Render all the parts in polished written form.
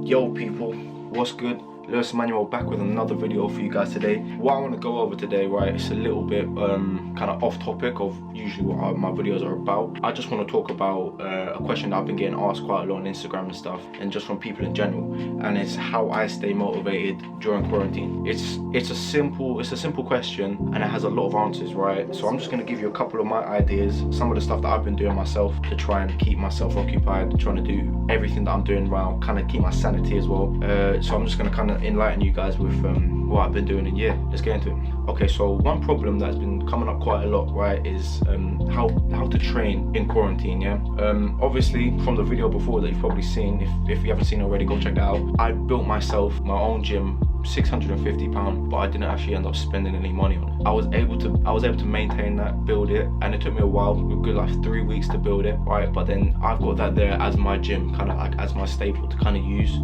Yo people, what's good? Lewis Emmanuel back with another video for you guys today. What I want to go over today, right, it's a little bit kind of off topic of usually what my videos are about. I just want to talk about a question that I've been getting asked quite a lot on Instagram and stuff, and just from people in general, and it's how I stay motivated during quarantine. It's a simple question, and it has a lot of answers, right? So I'm just going to give you a couple of my ideas, some of the stuff that I've been doing myself to try and keep myself occupied, trying to do everything that I'm doing around, kind of keep my sanity as well. So I'm just going to kind of enlighten you guys with what I've been doing, and yeah, let's get into it. Okay, so one problem that's been coming up quite a lot, right, is how to train in quarantine. Yeah, obviously from the video before that you've probably seen, if you haven't seen it already, go check that out. I built myself my own gym, £650, but I didn't actually end up spending any money on it. I was able to maintain that, build it, and it took me a while, a good like 3 weeks to build it, right? But then I've got that there as my gym, kind of like as my staple to kind of use.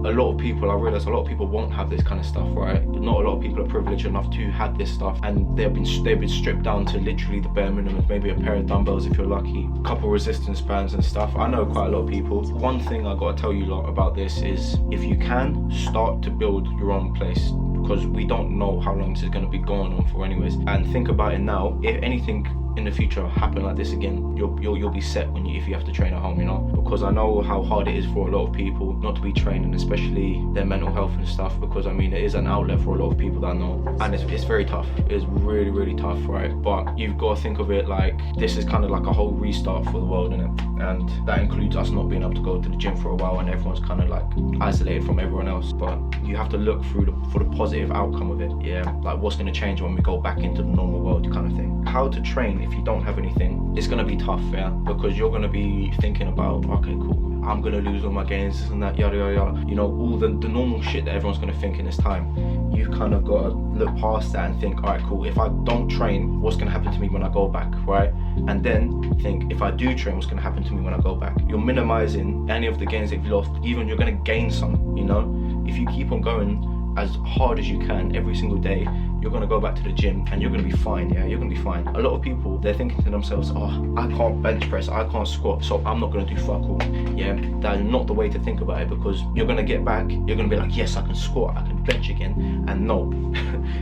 A lot of people, I realize a lot of people won't have this kind of stuff, right? Not a lot of people are privileged enough to have this stuff, and they've been stripped down to literally the bare minimum, maybe a pair of dumbbells if you're lucky, a couple resistance bands and stuff. I know quite a lot of people. One thing I gotta tell you lot about this is, if you can, start to build your own place, because we don't know how long this is going to be going on for anyways. And think about it now, if anything in the future happen like this again, you'll be set if you have to train at home, you know, because I know how hard it is for a lot of people not to be training, especially their mental health and stuff, because I mean it is an outlet for a lot of people that I know, and it's very tough. It's really tough, right? But you've got to think of it like this is kind of like a whole restart for the world, innit? And that includes us not being able to go to the gym for a while, and everyone's kind of like isolated from everyone else. But you have to look for the positive outcome of it, yeah, like what's going to change when we go back into the normal world kind of thing. How to train if you don't have anything, it's going to be tough, yeah, because you're going to be thinking about, okay, cool, I'm going to lose all my gains, this and that, yada yada yada, you know, all the normal shit that everyone's going to think in this time. You've kind of got to look past that and think, all right, cool, if I don't train, what's going to happen to me when I go back, right? And then think, if I do train, what's going to happen to me when I go back? You're minimizing any of the gains that you've lost, even you're going to gain some, you know? If you keep on going as hard as you can every single day, you're going to go back to the gym and you're going to be fine, yeah, you're going to be fine. A lot of people, they're thinking to themselves, oh, I can't bench press, I can't squat, so I'm not going to do fuck all. Yeah, that is not the way to think about it, because you're going to get back, you're going to be like, yes, I can squat, I can bench again, and no,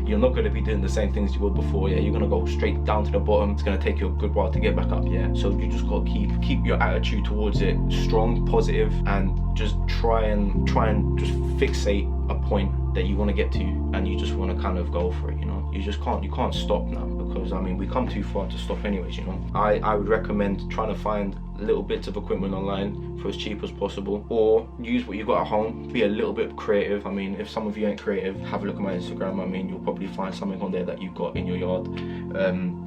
you're not going to be doing the same things you were before, yeah, you're going to go straight down to the bottom. It's going to take you a good while to get back up, yeah, so you just got to keep your attitude towards it strong, positive, and just try and just fixate a point that you want to get to, and you just want to kind of go for it, you know. You can't stop now, because I mean we come too far to stop anyways, you know. I would recommend trying to find little bits of equipment online for as cheap as possible, or use what you got at home. Be a little bit creative. I mean, if some of you ain't creative, have a look at my Instagram. I mean, you'll probably find something on there that you've got in your yard.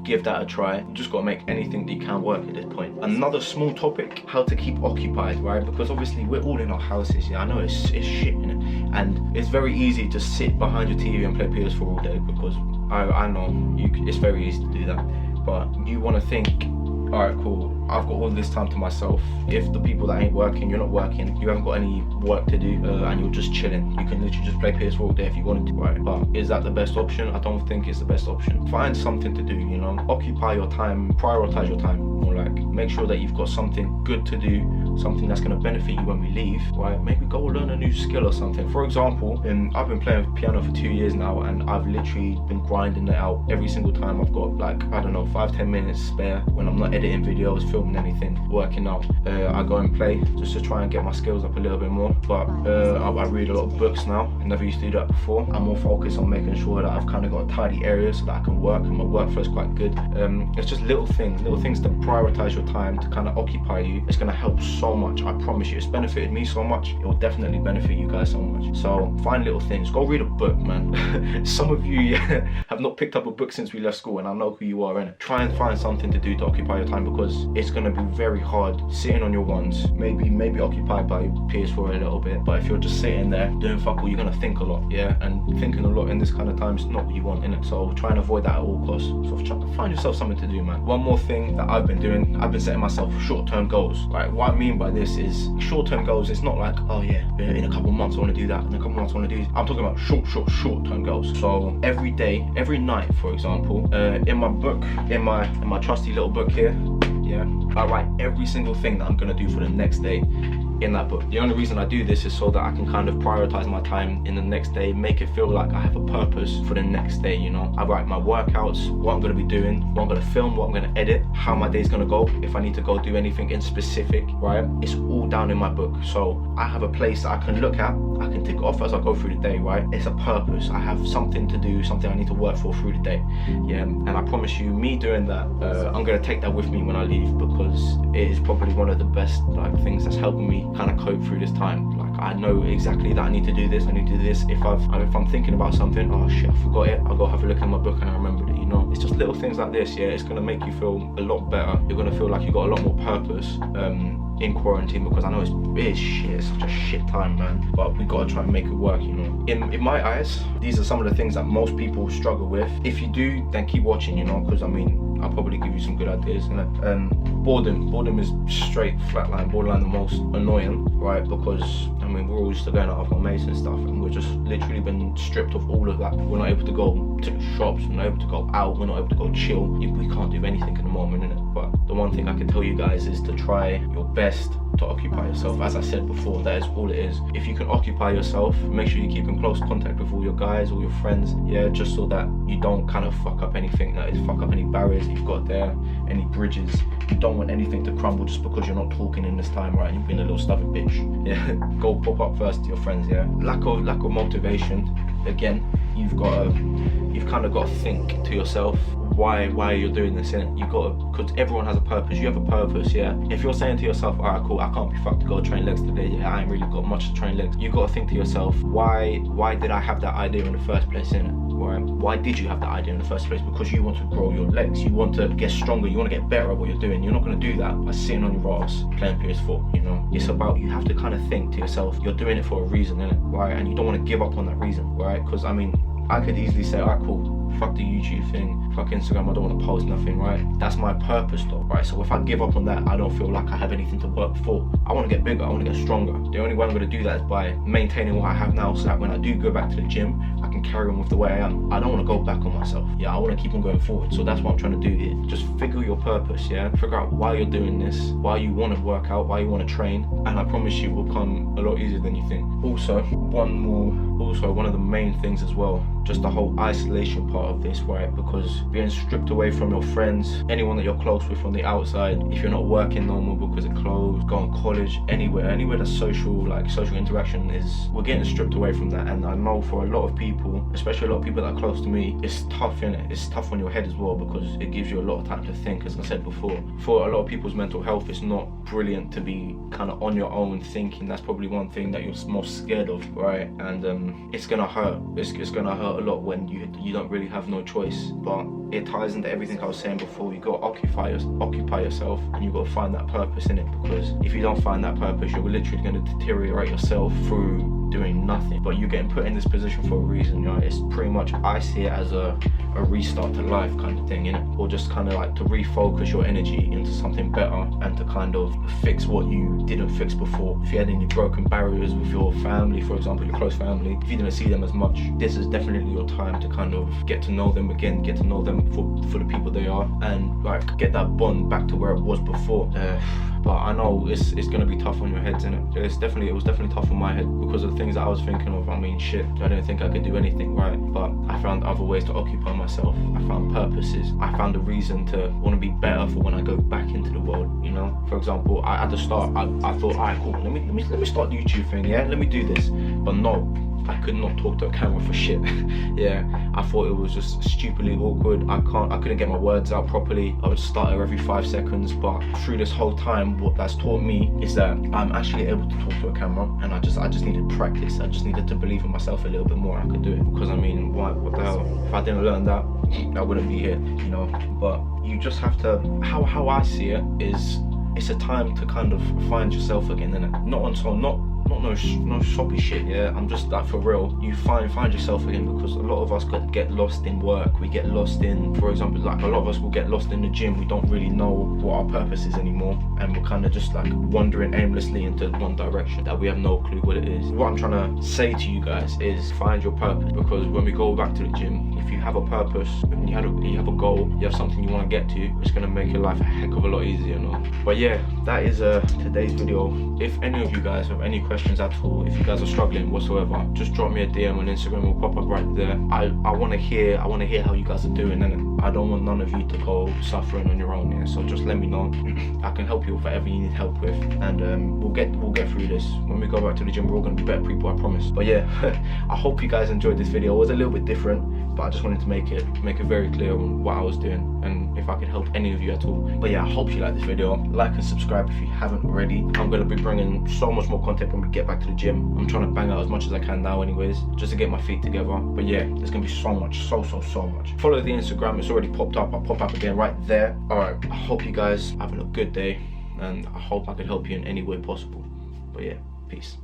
Give that a try. You just got to make anything that you can work at this point. Another small topic, how to keep occupied, right? Because obviously we're all in our houses, yeah, I know it's shit, innit? And it's very easy to sit behind your TV and play PS4 all day, because I know it's very easy to do that. But you want to think, alright, cool, I've got all this time to myself. If the people that ain't working, you're not working, you haven't got any work to do, and you're just chilling, you can literally just play PS4 all day if you wanted to, right? But is that the best option? I don't think it's the best option. Find something to do, you know, occupy your time, prioritize your time, or like make sure that you've got something good to do, something that's going to benefit you when we leave, right? Maybe go learn a new skill or something. For example, I've been playing piano for 2 years now, and I've literally been grinding it out every single time. I've got like, I don't know, 5-10 minutes spare when I'm not editing videos, filming anything, working out. I go and play just to try and get my skills up a little bit more. But I read a lot of books now. I never used to do that before. I'm more focused on making sure that I've kind of got a tidy area so that I can work, and my workflow is quite good. It's just little things to prioritize your time, to kind of occupy you. It's going to help so much, I promise you. It's benefited me so much, it will definitely benefit you guys so much. So find little things, go read a book, man. Some of you have not picked up a book since we left school, and I know who you are, innit? Try and find something to do to occupy your time, because it's going to be very hard sitting on your ones, maybe occupied by PS4 a little bit. But if you're just sitting there doing fuck all, you're going to think a lot, yeah, and thinking a lot in this kind of time is not what you want, innit? So try and avoid that at all costs. So try to find yourself something to do, man. One more thing that I've been doing, I've been setting myself short-term goals. Like, what I mean by this is short-term goals. It's not like, oh yeah, in a couple of months I want to do that, in a couple of months I want to do this. I'm talking about short-term goals. So every day, every night, for example, in my book, in my trusty little book here, yeah, I write every single thing that I'm gonna do for the next day in that book. The only reason I do this is so that I can kind of prioritize my time in the next day, make it feel like I have a purpose for the next day, you know. I write my workouts, what I'm going to be doing, what I'm going to film, what I'm going to edit, how my day's going to go, if I need to go do anything in specific, right? It's all down in my book. So I have a place that I can look at, I can tick off as I go through the day, right? It's a purpose. I have something to do, something I need to work for through the day. Yeah, and I promise you, me doing that, I'm going to take that with me when I leave, because it is probably one of the best like things that's helping me kind of cope through this time. Like, I know exactly that I need to do this, I need to do this. If I'm thinking about something, oh shit, I forgot it, I'll go have a look at my book and I remembered it, you know. It's just little things like this, yeah. It's going to make you feel a lot better. You're going to feel like you got a lot more purpose in quarantine, because I know it's shit, it's such a shit time, man, but we gotta try and make it work, you know. In my eyes, these are some of the things that most people struggle with. If you do, then keep watching, you know, because I mean, I'll probably give you some good ideas. Boredom is straight flatline, borderline the most annoying, right? Because I mean, we're all used to going out with our mates and stuff, and we're just literally been stripped of all of that. We're not able to go to the shops, we're not able to go out, we're not able to go chill. We can't do anything in the moment, innit? But the one thing I can tell you guys is to try your best to occupy yourself. As I said before, that is all it is. If you can occupy yourself, make sure you keep in close contact with all your guys, all your friends, yeah, just so that you don't kind of fuck up anything, fuck up any barriers you've got there, any bridges. You don't want anything to crumble just because you're not talking in this time, right? You've been a little stubborn bitch. Yeah, go pop up first to your friends, yeah. Lack of motivation. Again, you've kind of got to think to yourself, why you're doing this, innit? You got to, because everyone has a purpose. You have a purpose, yeah. If you're saying to yourself, alright, cool, I can't be fucked to go train legs today, yeah, I ain't really got much to train legs. You got to think to yourself, why did I have that idea in the first place, innit? Why did you have that idea in the first place? Because you want to grow your legs, you want to get stronger, you want to get better at what you're doing. You're not going to do that by sitting on your ass playing PS4, you know. It's about, you have to kind of think to yourself, you're doing it for a reason, innit? Right? And you don't want to give up on that reason, right? Because I mean, I could easily say, alright, cool, fuck the YouTube thing, fuck Instagram, I don't want to post nothing, right? That's my purpose though, right? So if I give up on that, I don't feel like I have anything to work for. I want to get bigger, I want to get stronger. The only way I'm going to do that is by maintaining what I have now, so that when I do go back to the gym, I can carry on with the way I am. I don't want to go back on myself. Yeah, I want to keep on going forward. So that's what I'm trying to do here. Just figure your purpose, yeah? Figure out why you're doing this, why you want to work out, why you want to train, and I promise you it will come a lot easier than you think. Also, one of the main things as well, just the whole isolation part of this, right? Because being stripped away from your friends, anyone that you're close with on the outside, if you're not working normal because it closed, going to college, anywhere that's social interaction is, we're getting stripped away from that. And I know for a lot of people, especially a lot of people that are close to me, it's tough, innit? It's tough on your head as well, because it gives you a lot of time to think. As I said before, for a lot of people's mental health, it's not brilliant to be kind of on your own thinking. That's probably one thing that you're most scared of, right? And it's gonna hurt. It's gonna hurt a lot when you don't really have no choice. But it ties into everything I was saying before. You got to occupy yourself, and you got to find that purpose in it. Because if you don't find that purpose, you're literally going to deteriorate yourself through doing nothing. But you're getting put in this position for a reason, you know. It's pretty much, I see it as a restart to life kind of thing, innit? Or just kind of like to refocus your energy into something better, and to kind of fix what you didn't fix before. If you had any broken barriers with your family, for example, your close family, if you didn't see them as much, this is definitely your time to kind of get to know them again, get to know them for the people they are, and like get that bond back to where it was before. But I know it's gonna be tough on your heads, innit? It was definitely tough on my head, because of the things that I was thinking of. I mean, shit, I didn't think I could do anything, right? But I found other ways to occupy myself. I found purposes. I found a reason to want to be better for when I go back into the world, you know? For example, at the start, I thought, alright, cool, let me start the YouTube thing, yeah? Let me do this. But no, I could not talk to a camera for shit. Yeah, I thought it was just stupidly awkward. I couldn't get my words out properly. I would stutter every 5 seconds. But through this whole time, what that's taught me is that I'm actually able to talk to a camera, and I just needed practice. I just needed to believe in myself a little bit more. I could do it, because I mean, what the hell? If I didn't learn that, I wouldn't be here, you know. But you just have to, how I see it is, it's a time to kind of find yourself again, innit? No shoppy shit, yeah. I'm just like, for real, you find yourself again, because a lot of us get lost in work. We get lost in, for example, like a lot of us will get lost in the gym. We don't really know what our purpose is anymore, and we're kind of just like wandering aimlessly into one direction that we have no clue what it is. What I'm trying to say to you guys is, find your purpose, because when we go back to the gym, if you have a purpose, and you have a goal, you have something you want to get to, it's gonna make your life a heck of a lot easier, you know. But yeah, that is today's video. If any of you guys have any questions at all, if you guys are struggling whatsoever, just drop me a DM on Instagram. Will pop up right there. I want to hear how you guys are doing, and I don't want none of you to go suffering on your own. Yeah, so just let me know. I can help you with whatever you need help with, and we'll get through this. When we go back to the gym, we're all gonna be better people, I promise. But yeah, I hope you guys enjoyed this video. It was a little bit different, but I just wanted to make it very clear on what I was doing and if I could help any of you at all. But yeah, I hope you like this video. Like and subscribe if you haven't already. I'm gonna be bringing so much more content when we get back to the gym. I'm trying to bang out as much as I can now anyways, just to get my feet together. But yeah, there's gonna be so much, so much. Follow the Instagram, it's already popped up. I'll pop up again right there. Alright, I hope you guys having a good day, and I hope I could help you in any way possible. But yeah, peace.